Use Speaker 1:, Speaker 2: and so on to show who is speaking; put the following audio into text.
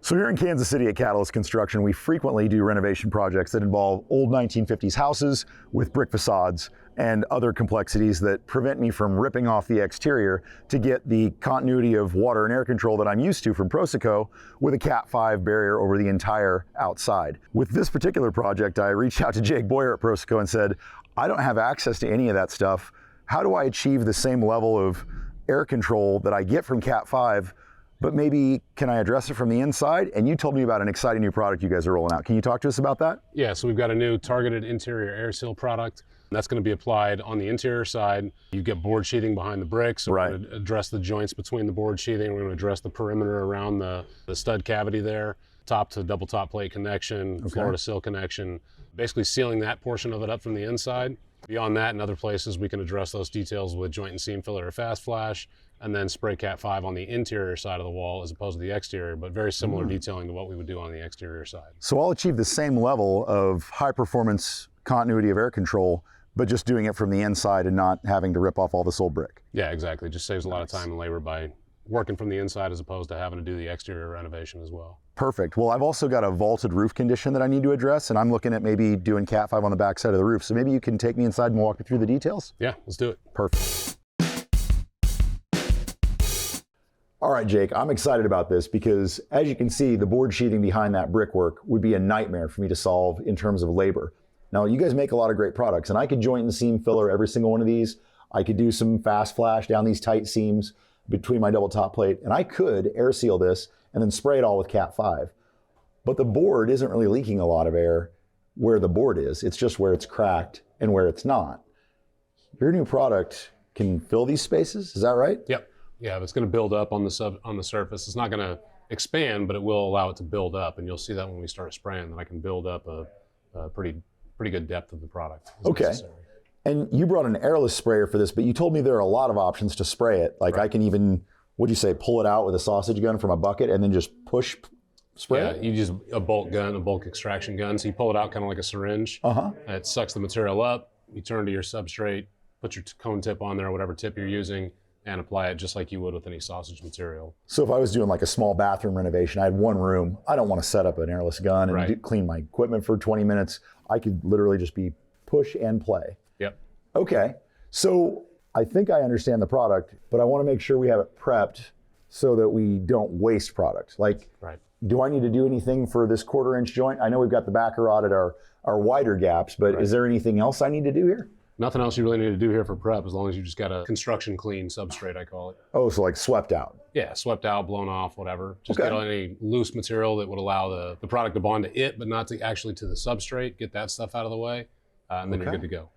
Speaker 1: So here in Kansas City at Catalyst Construction, we frequently do renovation projects that involve old 1950s houses with brick facades and other complexities that prevent me from ripping off the exterior to get the continuity of water and air control that I'm used to from PROSOCO with a Cat 5 barrier over the entire outside. With this particular project, I reached out to Jake Boyer at PROSOCO and said, I don't have access to any of that stuff. How do I achieve the same level of air control that I get from Cat 5, but maybe can I address it from the inside? And you told me about an exciting new product you guys are rolling out. Can you talk to us about that?
Speaker 2: Yeah, so we've got a new targeted interior air seal product. That's going to be applied on the interior side. You get board sheathing behind the bricks. So
Speaker 1: right.
Speaker 2: We're going to address the joints between the board sheathing. We're going to address the perimeter around the stud cavity there, top to double top plate connection,
Speaker 1: okay.
Speaker 2: floor to sill connection, basically sealing that portion of it up from the inside. Beyond that, in other places, we can address those details with joint and seam filler or fast flash, and then spray Cat 5 on the interior side of the wall as opposed to the exterior, but very similar detailing to what we would do on the exterior side.
Speaker 1: So I'll achieve the same level of high performance continuity of air control, but just doing it from the inside and not having to rip off all this old brick.
Speaker 2: Yeah, exactly. Just saves a lot of time and labor by working from the inside as opposed to having to do the exterior renovation as well.
Speaker 1: Perfect. Well, I've also got a vaulted roof condition that I need to address, and I'm looking at maybe doing Cat 5 on the back side of the roof. So maybe you can take me inside and walk me through the details?
Speaker 2: Yeah, let's do it.
Speaker 1: Perfect. All right, Jake, I'm excited about this because, as you can see, the board sheathing behind that brickwork would be a nightmare for me to solve in terms of labor. Now, you guys make a lot of great products, and I could joint and seam filler every single one of these. I could do some fast flash down these tight seams between my double top plate, and I could air seal this and then spray it all with Cat 5. But the board isn't really leaking a lot of air where the board is. It's just where it's cracked and where it's not. Your new product can fill these spaces, is that right?
Speaker 2: Yep. Yeah, it's going to build up on the surface. It's not going to expand, but it will allow it to build up, and you'll see that when we start spraying, that I can build up a pretty good depth of the product.
Speaker 1: Okay.
Speaker 2: Necessary.
Speaker 1: And you brought an airless sprayer for this, but you told me there are a lot of options to spray it. Like right. I can even, what'd you say, pull it out with a sausage gun from a bucket and then just push spray it?
Speaker 2: Yeah, you use a bulk gun, a bulk extraction gun. So you pull it out kind of like a syringe. It sucks the material up. You turn to your substrate, put your cone tip on there, whatever tip you're using, and apply it just like you would with any sausage material.
Speaker 1: So if I was doing like a small bathroom renovation, I had one room, I don't want to set up an airless gun and
Speaker 2: right.
Speaker 1: clean my equipment for 20 minutes. I could literally just be push and play.
Speaker 2: Yep.
Speaker 1: Okay, so I think I understand the product, but I want to make sure we have it prepped so that we don't waste product. Like,
Speaker 2: right.
Speaker 1: Do I need to do anything for this 1/4 inch joint? I know we've got the backer rod at our wider gaps, but right. Is there anything else I need to do here?
Speaker 2: Nothing else you really need to do here for prep, as long as you just got a construction clean substrate, I call it.
Speaker 1: Oh, so like swept out?
Speaker 2: Yeah, swept out, blown off, whatever. Just
Speaker 1: okay.
Speaker 2: Get on any loose material that would allow the product to bond to it, but not to actually to the substrate. Get that stuff out of the way, and then you're good to go.